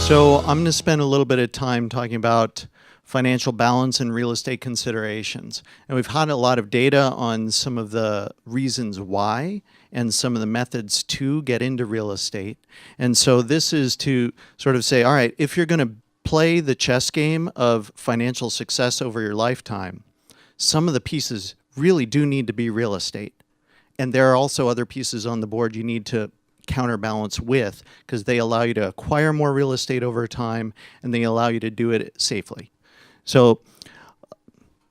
So I'm going to spend a little bit of time talking about financial balance and real estate considerations. And we've had a lot of data on some of the reasons why and some of the methods to get into real estate. And so this is to sort of say, all right, if you're going to play the chess game of financial success over your lifetime, some of the pieces really do need to be real estate. And there are also other pieces on the board you need to counterbalance with, because they allow you to acquire more real estate over time and they allow you to do it safely. So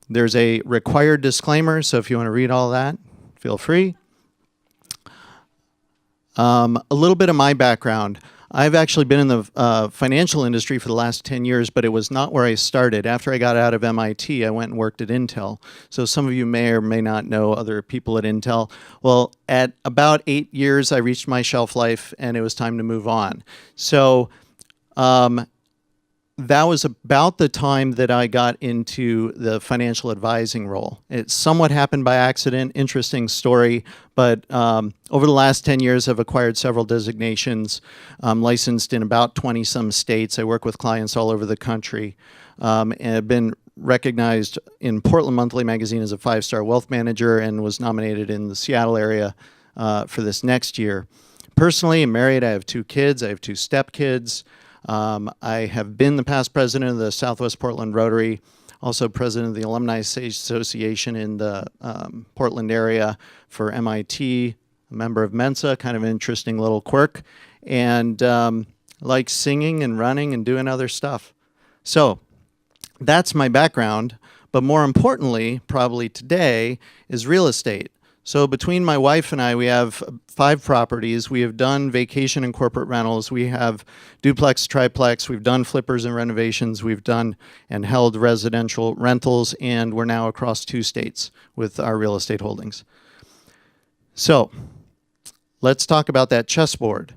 there's a required disclaimer, so if you want to read all that, feel free. A little bit of my background. I've actually been in the financial industry for the last 10 years, but it was not where I started. After I got out of MIT, I went and worked at Intel. So some of you may or may not know other people at Intel. Well, at about 8 years, I reached my shelf life, and it was time to move on. So that was about the time that I got into the financial advising role. It somewhat happened by accident, interesting story, but over the last 10 years, I've acquired several designations. I'm licensed in about 20-some states. I work with clients all over the country, and I've been recognized in Portland Monthly Magazine as a 5-star wealth manager and was nominated in the Seattle area for this next year. Personally, I'm married. I have 2 kids. I have 2 stepkids. I have been the past president of the Southwest Portland Rotary, also president of the Alumni Association in the Portland area for MIT, a member of Mensa, kind of an interesting little quirk, and like singing and running and doing other stuff. So that's my background, but more importantly, probably today, is real estate. So between my wife and I, we have 5 properties. We have done vacation and corporate rentals. We have duplex, triplex. We've done flippers and renovations. We've done and held residential rentals, and we're now across 2 states with our real estate holdings. So let's talk about that chessboard.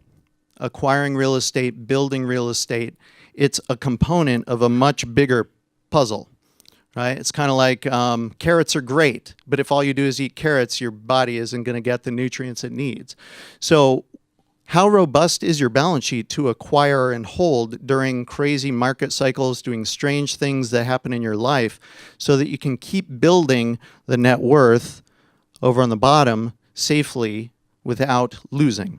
Acquiring real estate, building real estate, it's a component of a much bigger puzzle. Right? It's kind of like carrots are great, but if all you do is eat carrots, your body isn't going to get the nutrients it needs. So how robust is your balance sheet to acquire and hold during crazy market cycles, doing strange things that happen in your life, so that you can keep building the net worth over on the bottom safely without losing?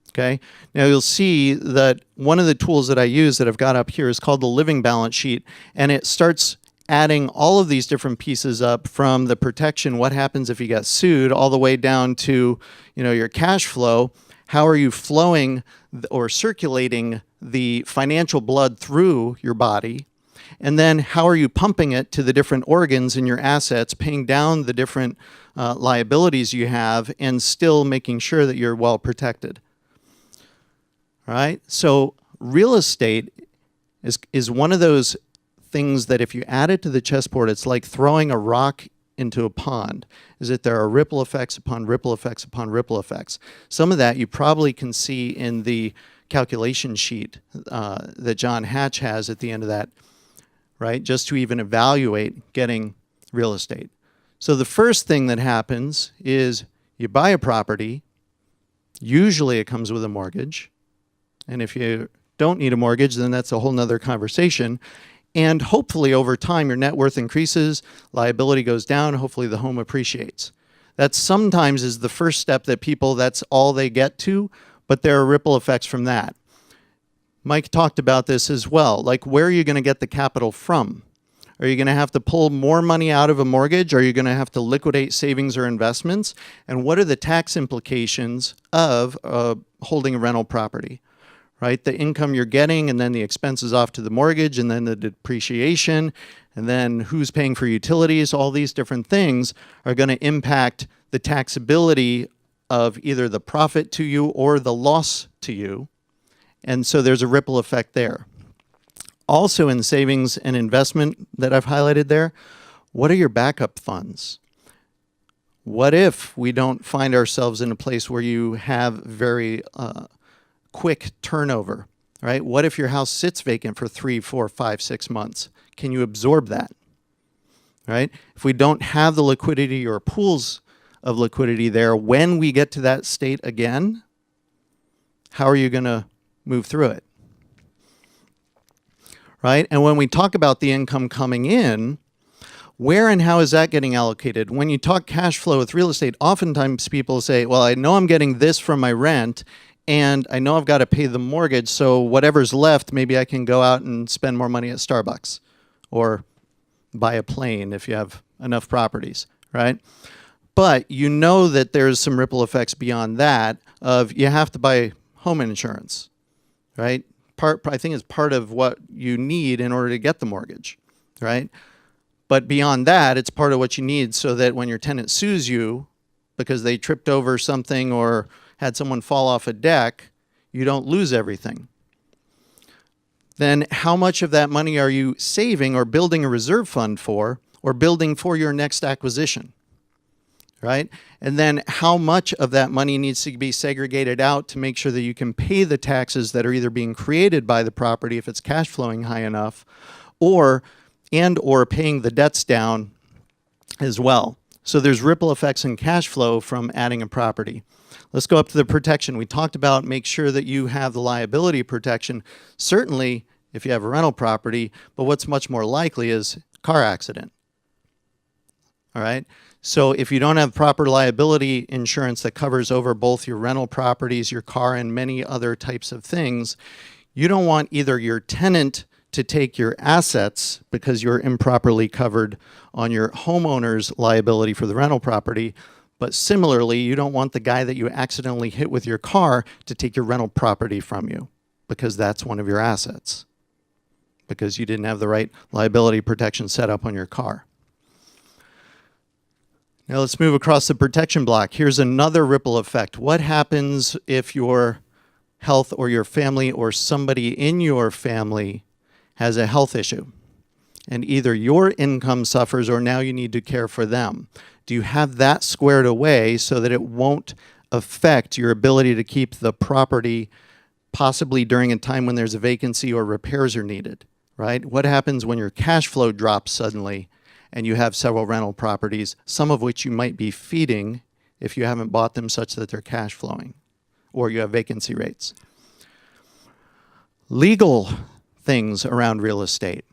Okay. Now you'll see that one of the tools that I use that I've got up here is called the living balance sheet, and it starts adding all of these different pieces up, from the protection, what happens if you get sued, all the way down to, your cash flow. How are you flowing or circulating the financial blood through your body? And then how are you pumping it to the different organs in your assets, paying down the different liabilities you have, and still making sure that you're well protected? All right? So real estate is one of those things that if you add it to the chessboard, it's like throwing a rock into a pond, is that there are ripple effects upon ripple effects upon ripple effects. Some of that you probably can see in the calculation sheet that John Hatch has at the end of that, right? Just to even evaluate getting real estate. So the first thing that happens is you buy a property. Usually it comes with a mortgage. And if you don't need a mortgage, then that's a whole nother conversation. And hopefully over time, your net worth increases, liability goes down, hopefully the home appreciates. That sometimes is the first step that people, that's all they get to, but there are ripple effects from that. Mike talked about this as well, like where are you going to get the capital from? Are you going to have to pull more money out of a mortgage? Are you going to have to liquidate savings or investments? And what are the tax implications of holding a rental property? Right, the income you're getting, and then the expenses off to the mortgage, and then the depreciation, and then who's paying for utilities, all these different things are going to impact the taxability of either the profit to you or the loss to you. And so there's a ripple effect there. Also in savings and investment that I've highlighted there, what are your backup funds? What if we don't find ourselves in a place where you have very quick turnover, right? What if your house sits vacant for 3, 4, 5, 6 months? Can you absorb that, right? If we don't have the liquidity or pools of liquidity there, when we get to that state again, how are you going to move through it? right? And when we talk about the income coming in, where and how is that getting allocated? When you talk cash flow with real estate, oftentimes people say, well, I know I'm getting this from my rent, and I know I've got to pay the mortgage, so whatever's left, maybe I can go out and spend more money at Starbucks or buy a plane if you have enough properties, right? But you know that there's some ripple effects beyond that of you have to buy home insurance, right? I think it's part of what you need in order to get the mortgage, right? But beyond that, it's part of what you need so that when your tenant sues you because they tripped over something or had someone fall off a deck, you don't lose everything. Then how much of that money are you saving or building a reserve fund for or building for your next acquisition, right? And then how much of that money needs to be segregated out to make sure that you can pay the taxes that are either being created by the property if it's cash flowing high enough, or paying the debts down as well. So there's ripple effects in cash flow from adding a property. Let's go up to the protection. We talked about make sure that you have the liability protection, certainly if you have a rental property, but what's much more likely is car accident. All right? So if you don't have proper liability insurance that covers over both your rental properties, your car, and many other types of things, you don't want either your tenant to take your assets because you're improperly covered on your homeowner's liability for the rental property. But similarly, you don't want the guy that you accidentally hit with your car to take your rental property from you because that's one of your assets because you didn't have the right liability protection set up on your car. Now let's move across the protection block. Here's another ripple effect. What happens if your health or your family or somebody in your family has a health issue and either your income suffers or now you need to care for them? Do you have that squared away so that it won't affect your ability to keep the property possibly during a time when there's a vacancy or repairs are needed, right? What happens when your cash flow drops suddenly and you have several rental properties, some of which you might be feeding if you haven't bought them such that they're cash flowing or you have vacancy rates? Legal things around real estate.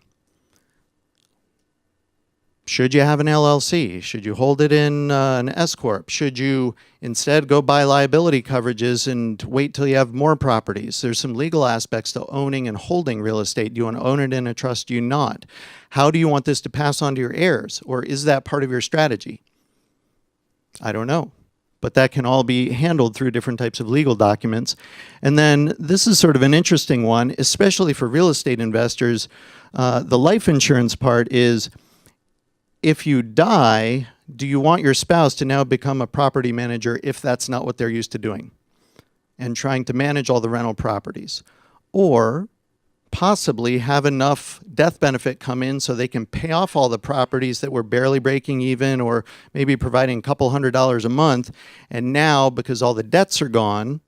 Should you have an LLC? Should you hold it in an S Corp? Should you instead go buy liability coverages and wait till you have more properties? There's some legal aspects to owning and holding real estate. Do you want to own it in a trust? Do you not? How do you want this to pass on to your heirs? Or is that part of your strategy? I don't know. But that can all be handled through different types of legal documents. And then this is sort of an interesting one, especially for real estate investors. The life insurance part is, if you die, do you want your spouse to now become a property manager if that's not what they're used to doing and trying to manage all the rental properties? Or possibly have enough death benefit come in so they can pay off all the properties that were barely breaking even or maybe providing a couple $100s a month. And now, because all the debts are gone,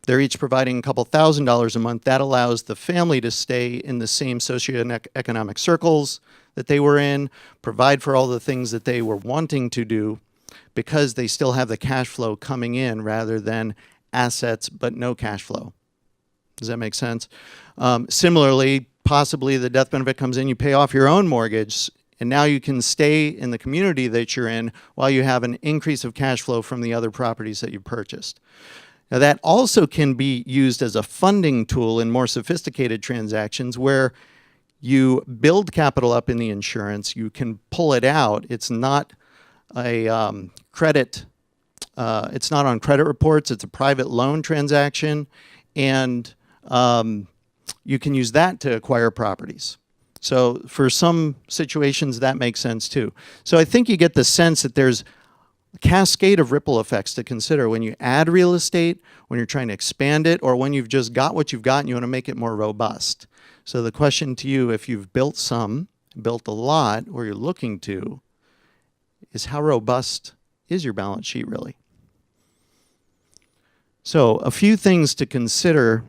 they're each providing a couple $1,000s a month. That allows the family to stay in the same socioeconomic circles that they were in, provide for all the things that they were wanting to do because they still have the cash flow coming in rather than assets but no cash flow. Does that make sense? Similarly, possibly the death benefit comes in, you pay off your own mortgage, and now you can stay in the community that you're in while you have an increase of cash flow from the other properties that you purchased. Now that also can be used as a funding tool in more sophisticated transactions where you build capital up in the insurance, you can pull it out. It's not a credit, it's not on credit reports, it's a private loan transaction, and you can use that to acquire properties. So for some situations, that makes sense too. So I think you get the sense that there's a cascade of ripple effects to consider when you add real estate, when you're trying to expand it, or when you've just got what you've got and you want to make it more robust. So the question to you, if you've built some, built a lot, or you're looking to, is how robust is your balance sheet really? So a few things to consider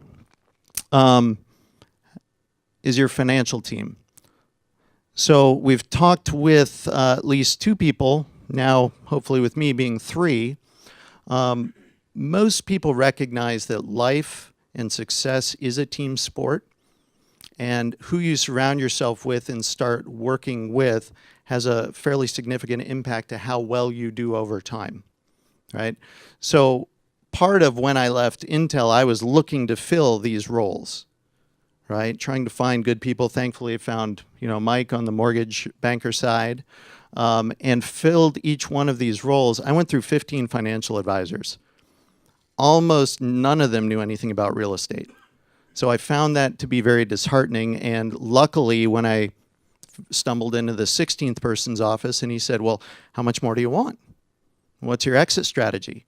is your financial team. So we've talked with at least 2 people, now hopefully with me being 3. Most people recognize that life and success is a team sport. And who you surround yourself with and start working with has a fairly significant impact to how well you do over time, right? So part of when I left Intel, I was looking to fill these roles, right? Trying to find good people. Thankfully, I found, Mike on the mortgage banker side, and filled each one of these roles. I went through 15 financial advisors. Almost none of them knew anything about real estate. So I found that to be very disheartening. And luckily, when I stumbled into the 16th person's office and he said, well, how much more do you want? What's your exit strategy?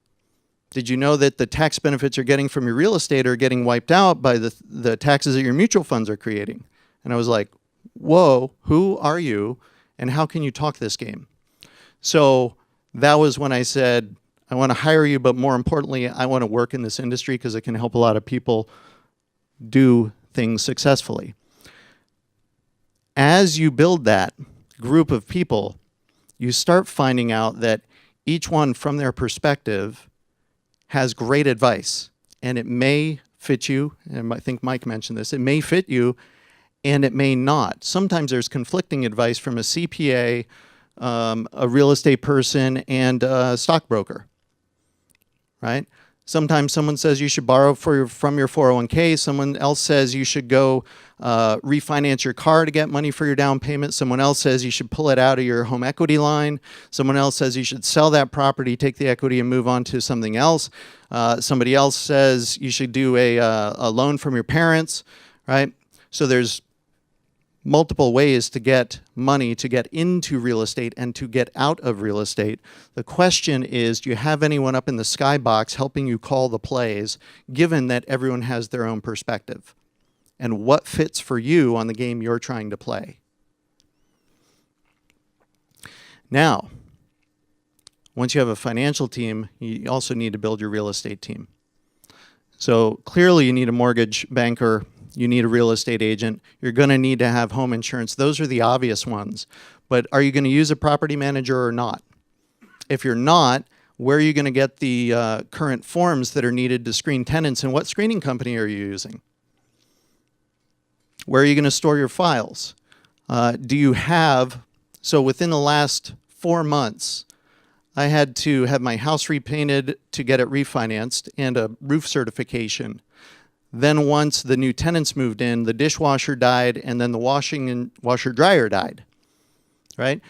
Did you know that the tax benefits you're getting from your real estate are getting wiped out by the taxes that your mutual funds are creating? And I was like, whoa, who are you? And how can you talk this game? So that was when I said, I want to hire you, but more importantly, I want to work in this industry because it can help a lot of people do things successfully. As you build that group of people, you start finding out that each one from their perspective has great advice, and it may fit you, and I think Mike mentioned this, it may fit you, and it may not. Sometimes there's conflicting advice from a CPA, a real estate person, and a stockbroker, right? Sometimes someone says you should borrow from your 401k. Someone else says you should go refinance your car to get money for your down payment. Someone else says you should pull it out of your home equity line. Someone else says you should sell that property, take the equity, and move on to something else. Somebody else says you should do a loan from your parents, right? So there's multiple ways to get money to get into real estate and to get out of real estate. The question is, do you have anyone up in the skybox helping you call the plays, given that everyone has their own perspective? And what fits for you on the game you're trying to play? Now, once you have a financial team, you also need to build your real estate team. So clearly you need a mortgage banker, you need a real estate agent, you're going to need to have home insurance. Those are the obvious ones. But are you going to use a property manager or not? If you're not, where are you going to get the current forms that are needed to screen tenants, and what screening company are you using? Where are you going to store your files? Do you have, so within the last 4 months, I had to have my house repainted to get it refinanced and a roof certification. Then once the new tenants moved in, the dishwasher died, and then the washing and washer dryer died, right?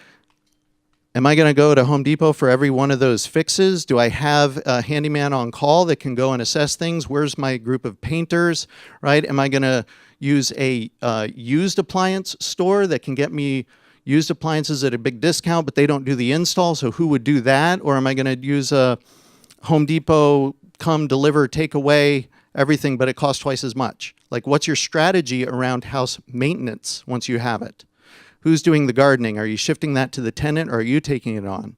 Am I going to go to Home Depot for every one of those fixes? Do I have a handyman on call that can go and assess things? Where's my group of painters, right? Am I going to use a used appliance store that can get me used appliances at a big discount, but they don't do the install, so who would do that? Or am I going to use a Home Depot, come, deliver, take away, everything, but it costs twice as much? Like, what's your strategy around house maintenance once you have it? Who's doing the gardening? Are you shifting that to the tenant, or are you taking it on?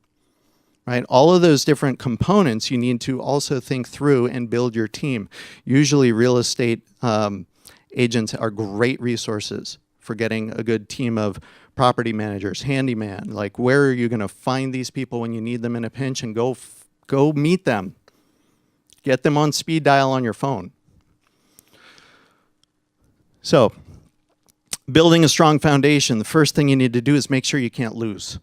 Right? All of those different components you need to also think through and build your team. Usually real estate agents are great resources for getting a good team of property managers, handyman. Like, where are you going to find these people when you need them in a pinch, and go meet them? Get them on speed dial on your phone. So, building a strong foundation, the first thing you need to do is make sure you can't lose.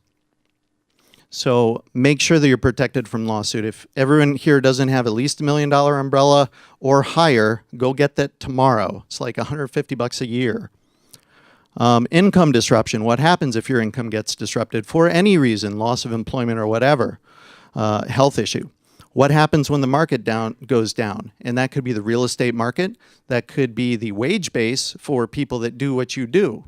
So make sure that you're protected from lawsuit. If everyone here doesn't have at least $1 million umbrella or higher, go get that tomorrow. It's like $150 a year. Income disruption. What happens if your income gets disrupted for any reason, loss of employment or whatever, health issue? What happens when the market goes down? And that could be the real estate market. That could be the wage base for people that do what you do.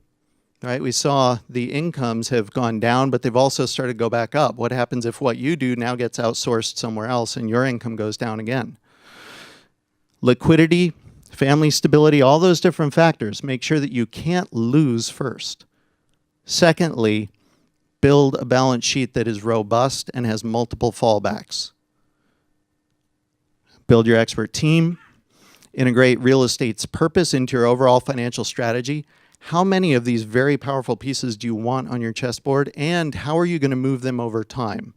Right? We saw the incomes have gone down, but they've also started to go back up. What happens if what you do now gets outsourced somewhere else and your income goes down again? Liquidity, family stability, all those different factors. Make sure that you can't lose first. Secondly, build a balance sheet that is robust and has multiple fallbacks. Build your expert team. Integrate real estate's purpose into your overall financial strategy. How many of these very powerful pieces do you want on your chessboard, and how are you going to move them over time?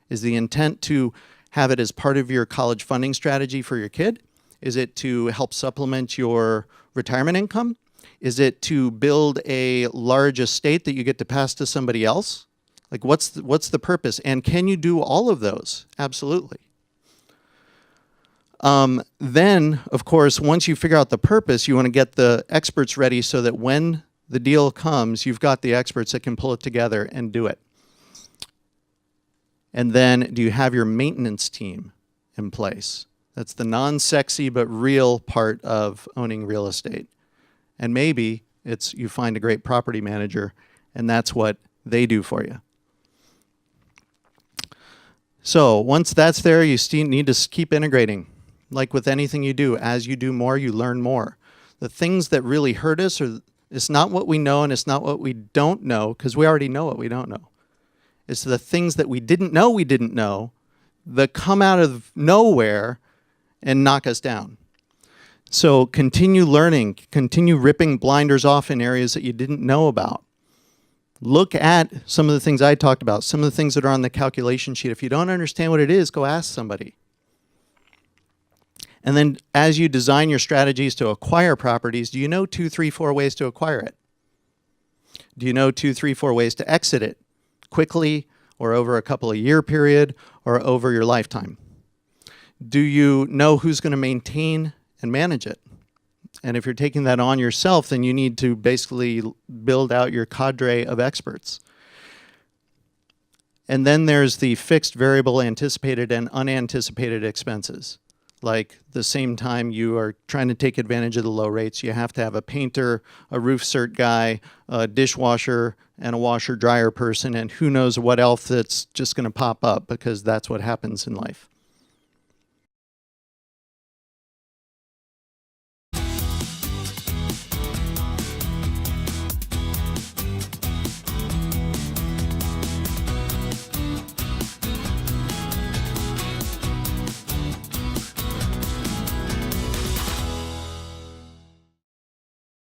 Is the intent to have it as part of your college funding strategy for your kid? Is it to help supplement your retirement income? Is it to build a large estate that you get to pass to somebody else? Like, what's the purpose? And can you do all of those? Absolutely. Then, of course, once you figure out the purpose, you want to get the experts ready so that when the deal comes, you've got the experts that can pull it together and do it. And then, do you have your maintenance team in place? That's the non-sexy but real part of owning real estate. And maybe it's you find a great property manager, and that's what they do for you. So once that's there, you need to keep integrating. Like with anything you do, as you do more, you learn more. The things that really hurt us it's not what we know and it's not what we don't know, because we already know what we don't know. It's the things that we didn't know that come out of nowhere and knock us down. So continue learning, continue ripping blinders off in areas that you didn't know about. Look at some of the things I talked about, some of the things that are on the calculation sheet. If you don't understand what it is, go ask somebody. And then as you design your strategies to acquire properties, do you know 2, 3, 4 ways to acquire it? Do you know 2, 3, 4 ways to exit it quickly or over a couple of year period or over your lifetime? Do you know who's going to maintain and manage it? And if you're taking that on yourself, then you need to basically build out your cadre of experts. And then there's the fixed, variable, anticipated, and unanticipated expenses. Like the same time you are trying to take advantage of the low rates, you have to have a painter, a roof cert guy, a dishwasher, and a washer-dryer person, and who knows what else that's just going to pop up, because that's what happens in life.